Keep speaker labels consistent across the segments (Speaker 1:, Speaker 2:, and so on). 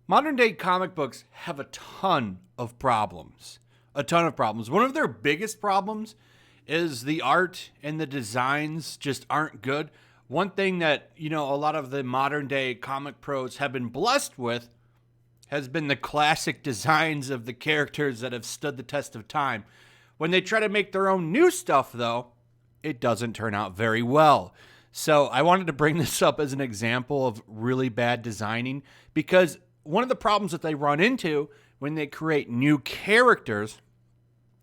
Speaker 1: Modern day comic books have a ton of problems. A ton of problems. One of their biggest problems is the art and the designs just aren't good. One thing that, a lot of the modern day comic pros have been blessed with has been the classic designs of the characters that have stood the test of time. When they try to make their own new stuff, though, it doesn't turn out very well. So I wanted to bring this up as an example of really bad designing, because one of the problems that they run into when they create new characters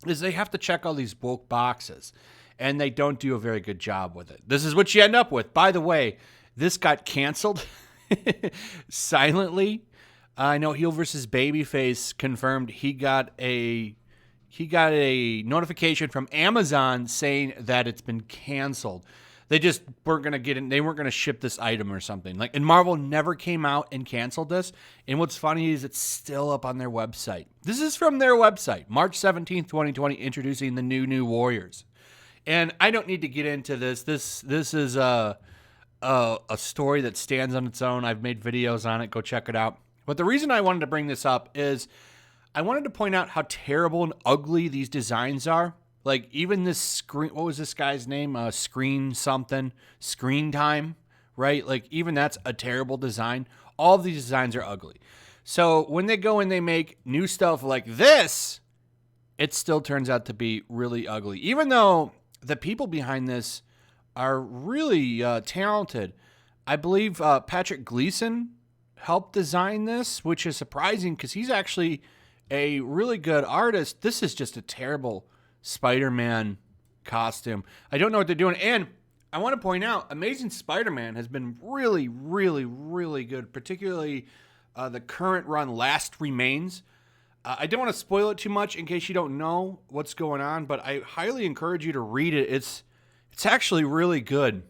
Speaker 1: is they have to check all these woke boxes, and they don't do a very good job with it. This is what you end up with. By the way, this got canceled silently. I know Heel vs. Babyface confirmed he got a notification from Amazon saying that it's been canceled. They just weren't going to get in. They weren't going to ship this item or something. And Marvel never came out and canceled this. And what's funny is it's still up on their website. This is from their website, March 17th, 2020, introducing the new Warriors. And I don't need to get into this. This is a story that stands on its own. I've made videos on it. Go check it out. But the reason I wanted to bring this up is I wanted to point out how terrible and ugly these designs are. Even this screen, what was this guy's name? Screen Time, right? Even that's a terrible design. All of these designs are ugly. So when they go and they make new stuff like this, it still turns out to be really ugly. Even though the people behind this are really talented. I believe Patrick Gleason helped design this, which is surprising because he's actually a really good artist. This is just a terrible Spider-Man costume. I don't know what they're doing. And I want to point out, Amazing Spider-Man has been really, really, really good, particularly the current run, Last Remains. I don't want to spoil it too much in case you don't know what's going on, but I highly encourage you to read it. It's actually really good.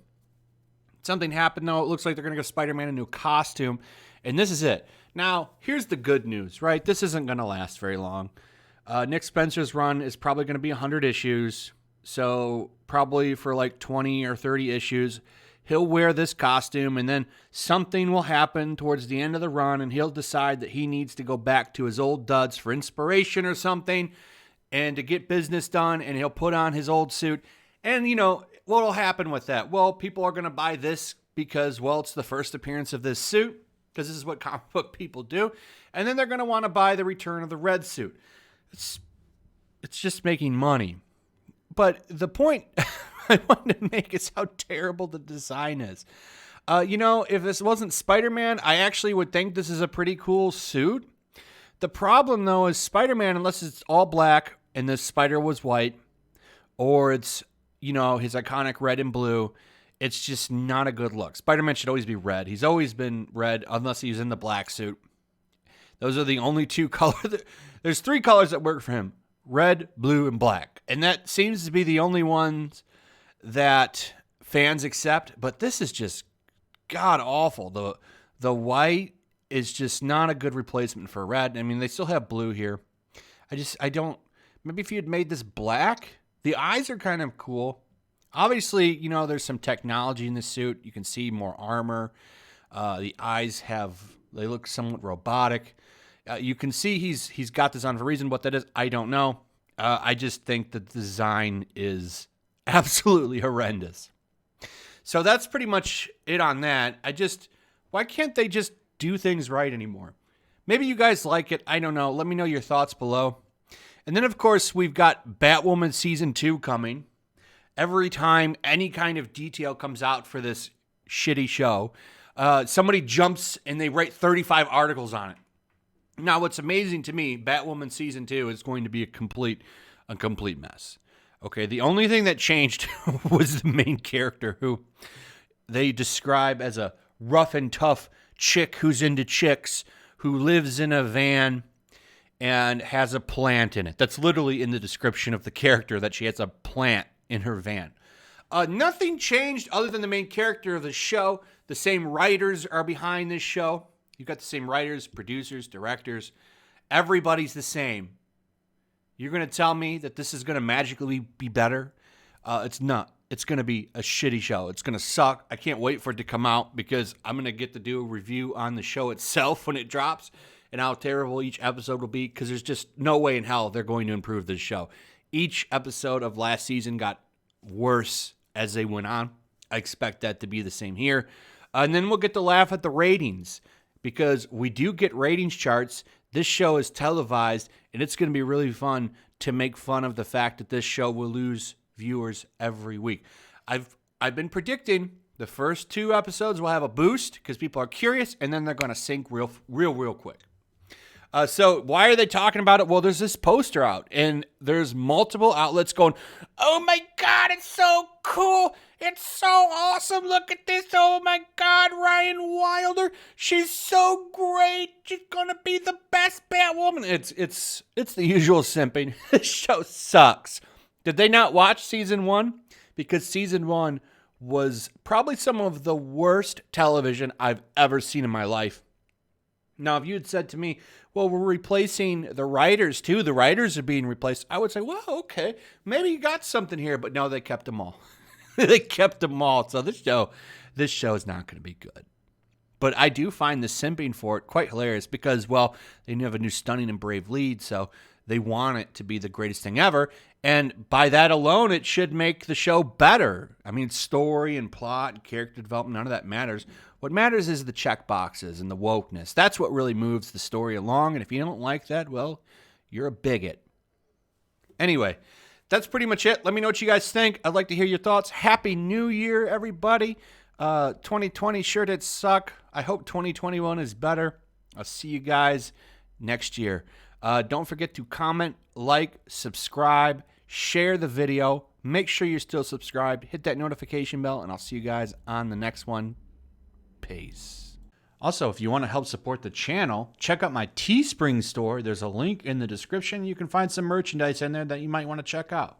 Speaker 1: Something happened, though. It looks like they're going to give Spider-Man a new costume, and this is it. Now, here's the good news, right? This isn't going to last very long. Nick Spencer's run is probably going to be 100 issues, so probably for 20 or 30 issues, he'll wear this costume, and then something will happen towards the end of the run, and he'll decide that he needs to go back to his old duds for inspiration or something, and to get business done, and he'll put on his old suit. And, what will happen with that? Well, people are going to buy this because, it's the first appearance of this suit, because this is what comic book people do, and then they're going to want to buy the return of the red suit. It's just making money. But the point I wanted to make is how terrible the design is. If this wasn't Spider-Man, I actually would think this is a pretty cool suit. The problem, though, is Spider-Man, unless it's all black and the spider was white, or it's, his iconic red and blue, it's just not a good look. Spider-Man should always be red. He's always been red, unless he's in the black suit. Those are the only two colors. There's three colors that work for him: red, blue, and black. And that seems to be the only ones that fans accept. But this is just god awful. The white is just not a good replacement for red. I mean, they still have blue here. I don't. Maybe if you had made this black, the eyes are kind of cool. Obviously, there's some technology in the suit. You can see more armor. The eyes they look somewhat robotic. You can see he's got this on for a reason. What that is, I don't know. I just think the design is absolutely horrendous. So that's pretty much it on that. Why can't they just do things right anymore? Maybe you guys like it. I don't know. Let me know your thoughts below. And then, of course, we've got Batwoman Season 2 coming. Every time any kind of detail comes out for this shitty show, somebody jumps and they write 35 articles on it. Now, what's amazing to me, Batwoman Season 2 is going to be a complete mess. Okay, the only thing that changed was the main character, who they describe as a rough and tough chick who's into chicks, who lives in a van and has a plant in it. That's literally in the description of the character, that she has a plant in her van. Nothing changed other than the main character of the show. The same writers are behind this show. You've got the same writers, producers, directors. Everybody's the same. You're going to tell me that this is going to magically be better? It's not. It's going to be a shitty show. It's going to suck. I can't wait for it to come out, because I'm going to get to do a review on the show itself when it drops. and how terrible each episode will be, because there's just no way in hell they're going to improve this show. Each episode of last season got worse as they went on. I expect that to be the same here. And then we'll get to laugh at the ratings, because we do get ratings charts. This show is televised, and it's going to be really fun to make fun of the fact that this show will lose viewers every week. I've been predicting the first 2 episodes will have a boost because people are curious, and then they're going to sink real quick. So why are they talking about it? Well, there's this poster out, and there's multiple outlets going, "Oh my God, it's so cool. It's so awesome. Look at this. Oh my God, Ryan Wilder. She's so great. She's going to be the best Batwoman." It's the usual simping. This show sucks. Did they not watch season 1? Because season 1 was probably some of the worst television I've ever seen in my life. Now, if you had said to me, well, we're replacing the writers too, the writers are being replaced, I would say, well, okay, maybe you got something here. But no, they kept them all. They kept them all. So this show is not going to be good. But I do find the simping for it quite hilarious because, well, they have a new stunning and brave lead, so they want it to be the greatest thing ever. And by that alone, it should make the show better. I mean, story and plot and character development, none of that matters. What matters is the check boxes and the wokeness. That's what really moves the story along. And if you don't like that, well, you're a bigot. Anyway, that's pretty much it. Let me know what you guys think. I'd like to hear your thoughts. Happy New Year, everybody. 2020 sure did suck. I hope 2021 is better. I'll see you guys next year. Don't forget to comment, like, subscribe, share the video. Make sure you're still subscribed. Hit that notification bell, and I'll see you guys on the next one. Peace. Also, if you want to help support the channel, check out my Teespring store. There's a link in the description. You can find some merchandise in there that you might want to check out.